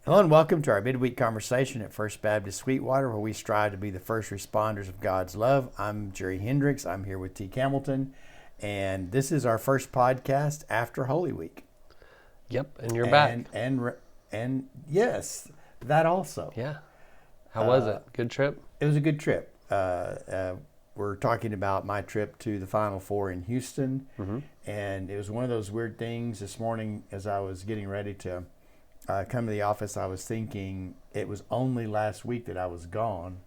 Hello and welcome to our midweek conversation at First Baptist Sweetwater, where we strive to be the first responders of God's love. I'm Jerry Hendricks. I'm here with T. Hamilton, and this is our first podcast after Holy Week. Yep, and you're back. And yes, that also. Yeah. How was it? Good trip? It was a good trip. We're talking about my trip to the Final Four in Houston, and it was one of those weird things this morning as I was getting ready to come to the office. I was thinking it was only last week that I was gone.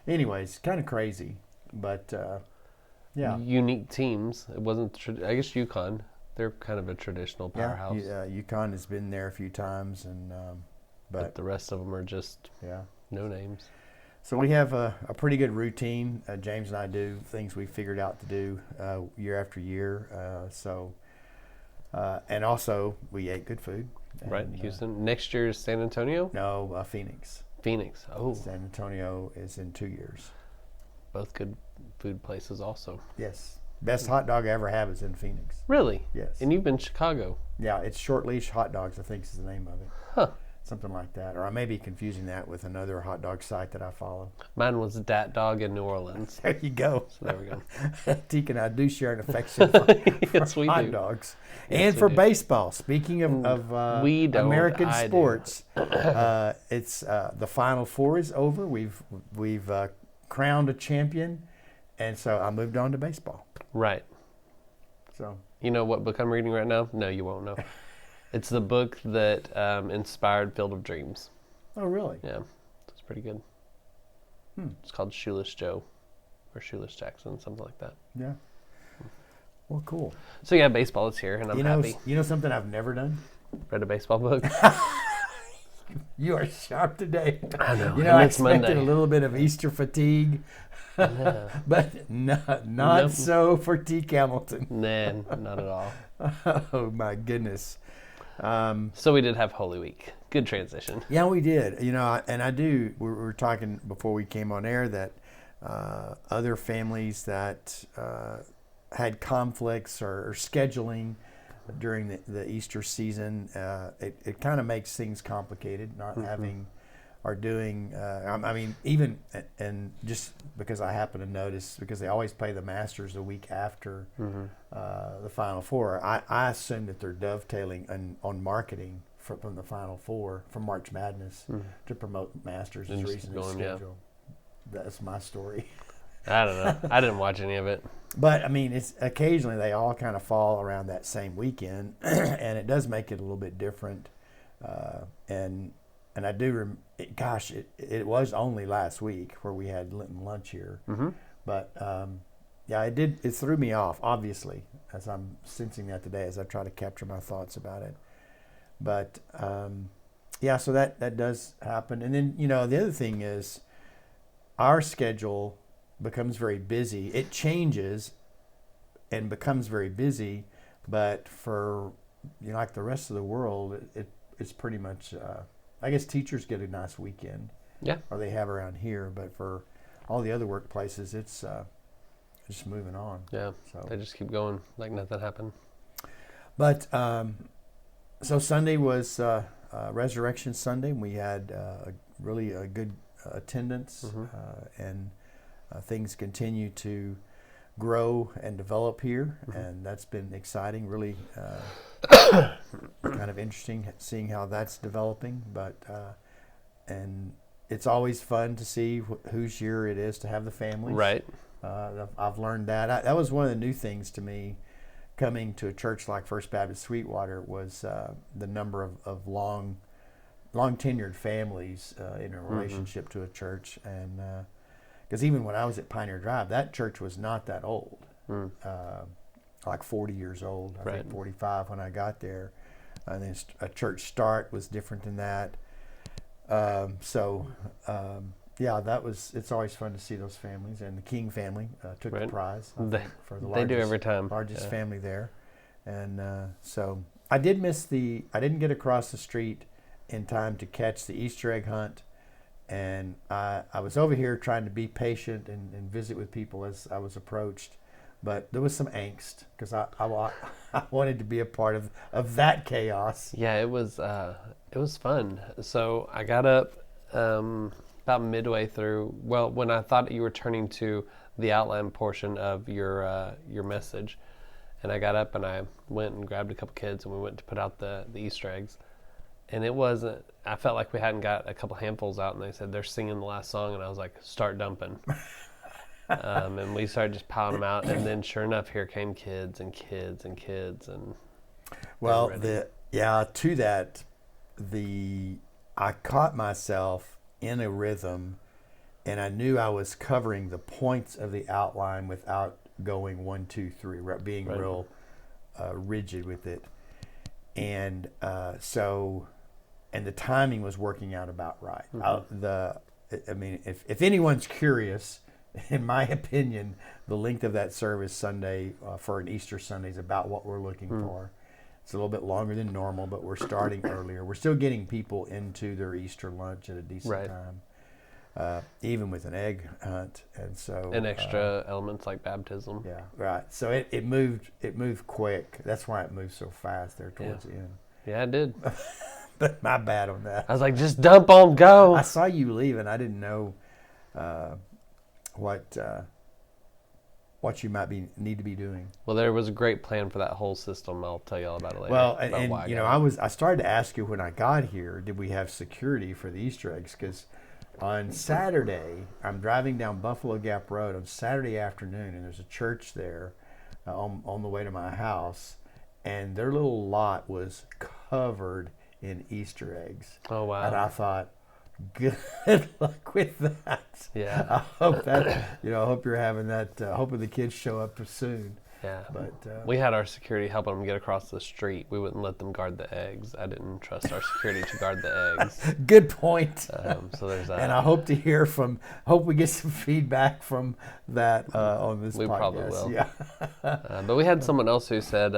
Anyways, kind of crazy, but yeah. Unique teams. It wasn't, I guess UConn, they're kind of a traditional powerhouse. Yeah, UConn has been there a few times, and but the rest of them are just no names. So we have a pretty good routine. James and I do things we figured out to do year after year. And also we ate good food. Right, Houston. Next year is San Antonio? No, Phoenix. Phoenix. Oh. San Antonio is in 2 years. Both good food places also. Yes. Best hot dog I ever had is in Phoenix. Really? Yes. And you've been to Chicago? Yeah, it's Short Leash Hot Dogs, I think is the name of it. Huh. Something like that. Or I may be confusing that with another hot dog site that I follow. Mine was Dat Dog in New Orleans. There you go. So there we go. Teak and I do share an affection for, Yes, for we hot do. dogs. Yes, And we for do. baseball. Speaking of We don't, American I do. sports, it's the Final Four is over. We've crowned a champion, and so I moved on to baseball. Right. So You know what book I'm reading right now? No, you won't know. It's the book that inspired Field of Dreams. oh really? Yeah, it's pretty good. Hmm. It's called Shoeless Joe or Shoeless Jackson, something like that. Yeah. Well, cool. So yeah, baseball is here, and I'm happy. You know something I've never done? Read a baseball book. You are sharp today. I know. You know, I and it's expected Monday. a little bit of Easter fatigue, but not Nope. so for T. Hamilton. Nah, not at all. Oh my goodness. So we did have Holy Week. Good transition. Yeah, we did. You know, and I do. We were talking before we came on air that other families that had conflicts or scheduling during the Easter season, it kind of makes things complicated. Not having or doing. I mean, even and just because I happen to notice because they always play the Masters the week after the Final Four. I assume that they're dovetailing on marketing from the Final Four from March Madness to promote Masters as And a just reason to going, yeah. schedule. That's my story. I don't know. I didn't watch any of it. But I mean, it's occasionally they all kind of fall around that same weekend, and it does make it a little bit different. And I do, it was only last week where we had Lenten lunch here, but yeah, it threw me off. Obviously, as I'm sensing that today, as I try to capture my thoughts about it. But yeah, so that does happen. And then the other thing is, our schedule becomes very busy. It changes and becomes very busy, but for like the rest of the world, it's pretty much. I guess teachers get a nice weekend, or they have around here. But for all the other workplaces, it's just moving on. Yeah, so they just keep going like nothing happened. But so Sunday was Resurrection Sunday. And we had really a good attendance, and things continue to grow and develop here, and that's been exciting. Really kind of interesting seeing how that's developing. But and it's always fun to see whose year it is to have the families. Right. I've learned that. That was one of the new things to me coming to a church like First Baptist Sweetwater was the number of long tenured families in a relationship to a church. And because even when I was at Pioneer Drive, that church was not that old, like 40 years old, I think 45 when I got there. And then a church start was different than that. Yeah, it's always fun to see those families. And the King family took the prize for the largest, they do every time. largest family there. And so I didn't get across the street in time to catch the Easter egg hunt. And I was over here trying to be patient and visit with people as I was approached. But there was some angst because I wanted to be a part of that chaos. Yeah, it was It was fun. So I got up about midway through. Well, when I thought you were turning to the outline portion of your message, and I got up and I went and grabbed a couple kids and we went to put out the Easter eggs. And it wasn't. I felt like we hadn't got a couple handfuls out, and they said they're singing the last song, and I was like, "Start dumping." And we started just piling them out, and then sure enough, here came kids and kids and kids, and well, to that, I caught myself in a rhythm, and I knew I was covering the points of the outline without going 1, 2, 3, being real rigid with it, and and the timing was working out about right. If anyone's curious, in my opinion, the length of that service Sunday for an Easter Sunday is about what we're looking for. It's a little bit longer than normal, but we're starting earlier. We're still getting people into their Easter lunch at a decent time, even with an egg hunt, and extra elements like baptism. Yeah, right. So it moved quick. That's why it moved so fast there towards the end. Yeah, it did. But my bad on that. I was like, just dump on, go. I saw you leave, and I didn't know what you might need to be doing. Well, there was a great plan for that whole system. I'll tell you all about it later. Well, and you know, I started to ask you when I got here, did we have security for the Easter eggs? Because on Saturday, I'm driving down Buffalo Gap Road on Saturday afternoon, and there's a church there on the way to my house, and their little lot was covered in Easter eggs. Oh, wow. And I thought, good luck with that. Yeah. I hope that, I hope you're having that, hoping the kids show up soon. Yeah. But we had our security helping them get across the street. We wouldn't let them guard the eggs. I didn't trust our security to guard the eggs. Good point. So there's that. And I hope to hope we get some feedback from that on this podcast. We probably will. Yeah. But we had someone else who said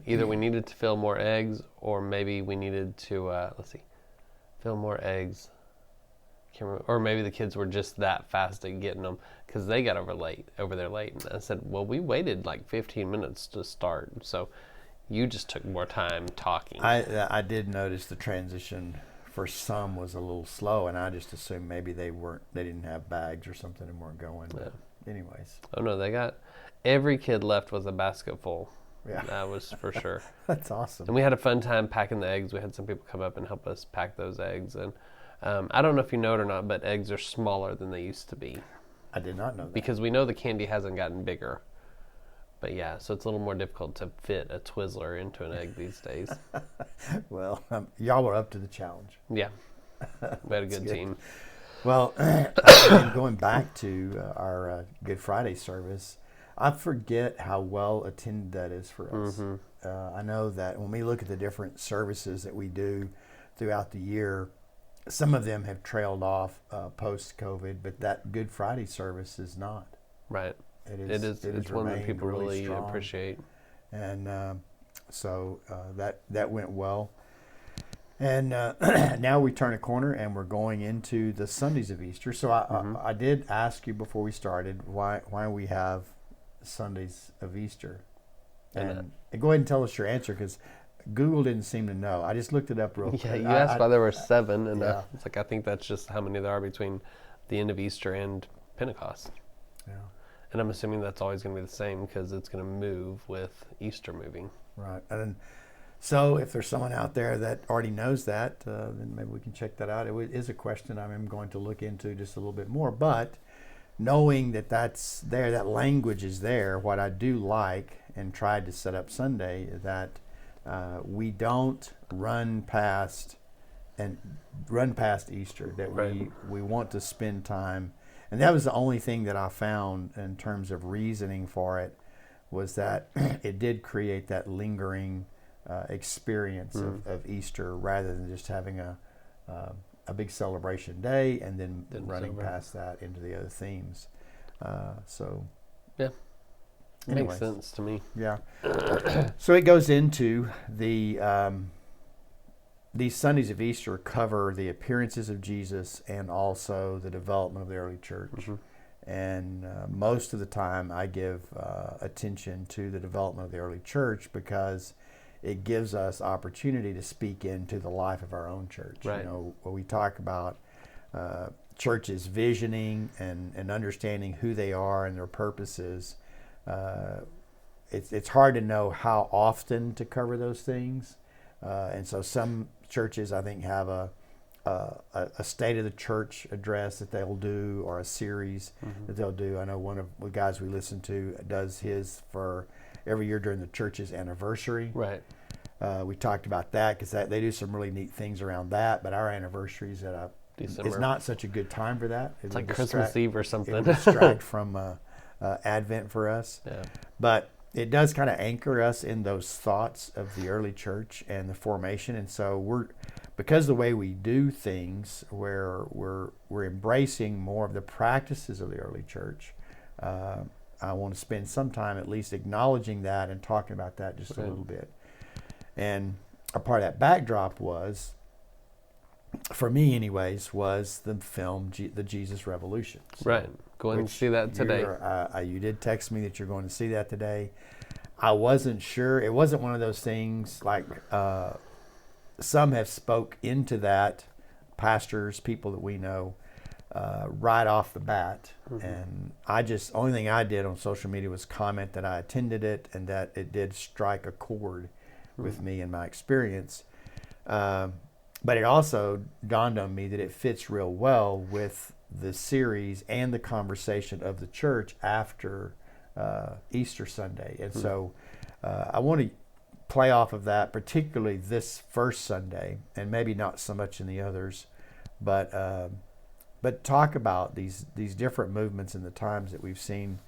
either we needed to fill more eggs or maybe we needed to, fill more eggs. Can't remember. Or maybe the kids were just that fast at getting them because they got over there late. And I said, well, we waited like 15 minutes to start, so you just took more time talking. I did notice the transition for some was a little slow, and I just assumed maybe they didn't have bags or something and weren't going. Yeah. Anyways. Oh no, every kid left with a basket full. Yeah. That was for sure. That's awesome. And we had a fun time packing the eggs. We had some people come up and help us pack those eggs. And I don't know if you know it or not, but eggs are smaller than they used to be. I did not know that. Because we know the candy hasn't gotten bigger. But yeah, so it's a little more difficult to fit a Twizzler into an egg these days. Well, y'all were up to the challenge. Yeah. We had a good team. Well, going back to our Good Friday service, I forget how well attended that is for us. Mm-hmm. I know that when we look at the different services that we do throughout the year, some of them have trailed off post-COVID, but that Good Friday service is not. Right. It's one that people really appreciate. And so that went well. And now we turn a corner and we're going into the Sundays of Easter. So I did ask you before we started why we have Sundays of Easter. And go ahead and tell us your answer, because Google didn't seem to know. I just looked it up real quick. Yeah, you asked why there were 7, and it's like I think that's just how many there are between the end of Easter and Pentecost. Yeah. And I'm assuming that's always going to be the same because it's going to move with Easter moving. Right. And so if there's someone out there that already knows that, then maybe we can check that out. It is a question I'm going to look into just a little bit more. But knowing that that's there, that language is there, what I do like and tried to set up Sunday is that we don't run past Easter, that we want to spend time. And that was the only thing that I found in terms of reasoning for it, was that it did create that lingering experience of Easter, rather than just having a big celebration day and then running past that into the other themes. Yeah. Anyways. Makes sense to me. Yeah. So it goes into these Sundays of Easter cover the appearances of Jesus and also the development of the early church. Mm-hmm. And most of the time I give attention to the development of the early church, because it gives us opportunity to speak into the life of our own church. Right. You know, when we talk about churches visioning and understanding who they are and their purposes, it's hard to know how often to cover those things. And so some churches, I think, have a state of the church address that they'll do, or a series that they'll do. I know one of the guys we listen to does his for every year during the church's anniversary. Right. We talked about that because they do some really neat things around that. But our anniversary is December. not such a good time for that. It's like Christmas Eve or something. It would distract from Advent for us. Yeah. But it does kind of anchor us in those thoughts of the early church and the formation. And so because the way we do things, where we're embracing more of the practices of the early church, I want to spend some time at least acknowledging that and talking about that just a little bit. And a part of that backdrop was, for me anyways, was the film The Jesus Revolution. So, right. Going and see that today. You did text me that you're going to see that today. I wasn't sure. It wasn't one of those things like some have spoke into that, pastors, people that we know, right off the bat. And only thing I did on social media was comment that I attended it and that it did strike a chord with me and my experience. But it also dawned on me that it fits real well with the series and the conversation of the church after Easter Sunday. And so I want to play off of that, particularly this first Sunday, and maybe not so much in the others, but talk about these different movements and the times that we've seen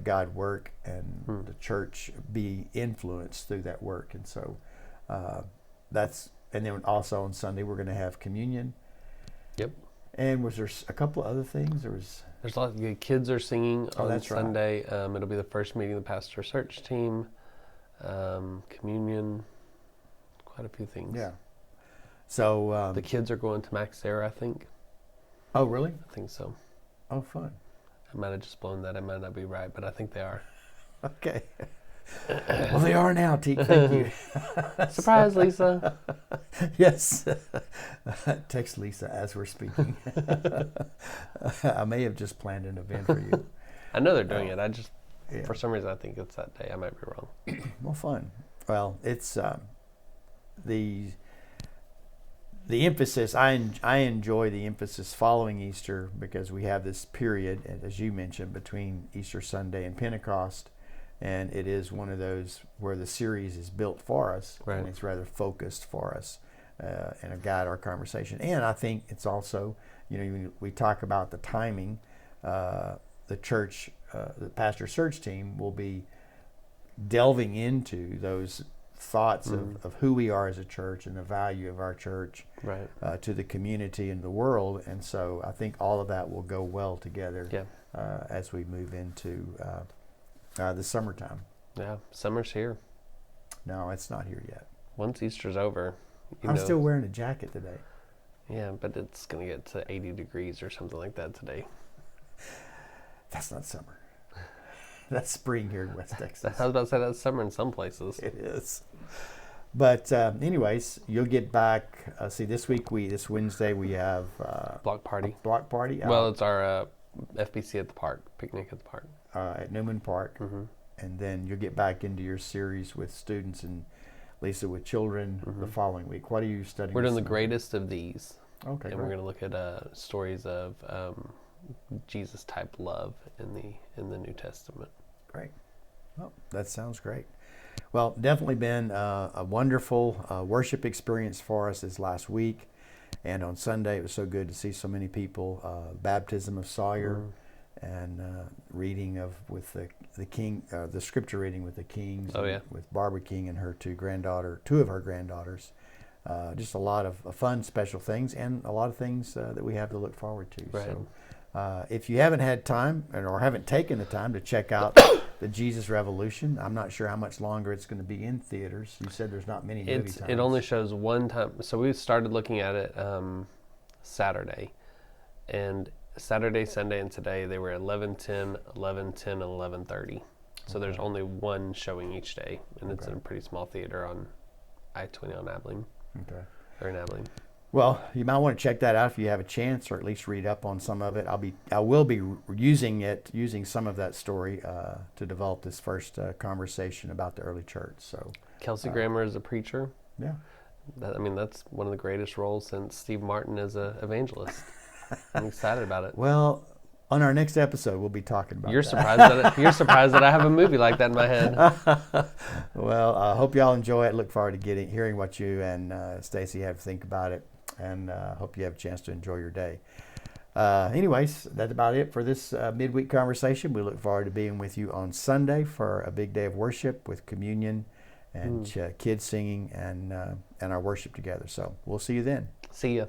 God work and the church be influenced through that work. And so and then also on Sunday we're going to have communion. Yep. And was there a couple of other things? There's a lot. The kids are singing on Sunday. Right. It'll be the first meeting of the pastor search team. Communion, quite a few things. Yeah. So the kids are going to Max Sarah, I think. Oh, really? I think so. Oh, fun. I might have just blown that. I might not be right, but I think they are. Okay. Well, they are now, Teak. Thank you. Surprise, Lisa. Yes. Text Lisa as we're speaking. I may have just planned an event for you. I know they're doing it. I just, for some reason, I think it's that day. I might be wrong. Well, fun. Well, it's the emphasis. I enjoy the emphasis following Easter because we have this period, as you mentioned, between Easter Sunday and Pentecost. And it is one of those where the series is built for us, right. And it's rather focused for us and to guide our conversation. And I think it's also, we talk about the timing. The church, the pastor search team will be delving into those thoughts of who we are as a church and the value of our church right. To the community and the world. And so I think all of that will go well together as we move into the summertime. Yeah, summer's here. No, it's not here yet. Once Easter's over, I'm still wearing a jacket today. Yeah, but it's going to get to 80 degrees or something like that today. That's not summer. That's spring here in West Texas. I was about to say that's summer in some places. It is. But anyways, you'll get back. This Wednesday, we have block party. Block party. Well, it's our FBC at the park, picnic at the park. At Newman Park. And then you'll get back into your series with students and Lisa with children the following week. What are you studying? We're doing the greatest of these. Okay. And we're going to look at stories of Jesus type love in the New Testament. Great. Well, that sounds great. Well, definitely been a wonderful worship experience for us this last week. And on Sunday, it was so good to see so many people. Baptism of Sawyer and reading with the king, the scripture reading with the Kings. Oh, yeah. With Barbara King and her two of her granddaughters. Just a lot of fun, special things, and a lot of things that we have to look forward to. Right. So if you haven't had time or haven't taken the time to check out the Jesus Revolution, I'm not sure how much longer it's going to be in theaters. You said there's not many movie times. It only shows one time. So we started looking at it Saturday. And Saturday, Sunday, and today they were 11:10, 11:10, and 11:30. So there's only one showing each day. And it's in a pretty small theater on I-20 on Abilene, Okay. or in Abilene. Well, you might want to check that out if you have a chance, or at least read up on some of it. I will be using some of that story to develop this first conversation about the early church. So, Kelsey Grammer is a preacher. yeah. That's one of the greatest roles since Steve Martin as an evangelist. I'm excited about it. Well, on our next episode, we'll be talking about You're that. you're surprised that I have a movie like that in my head. Well, I hope y'all enjoy it. Look forward to hearing what you and Stacy have to think about it, and hope you have a chance to enjoy your day. Anyways, that's about it for this midweek conversation. We look forward to being with you on Sunday for a big day of worship with communion and kids singing and our worship together. So we'll see you then. See ya.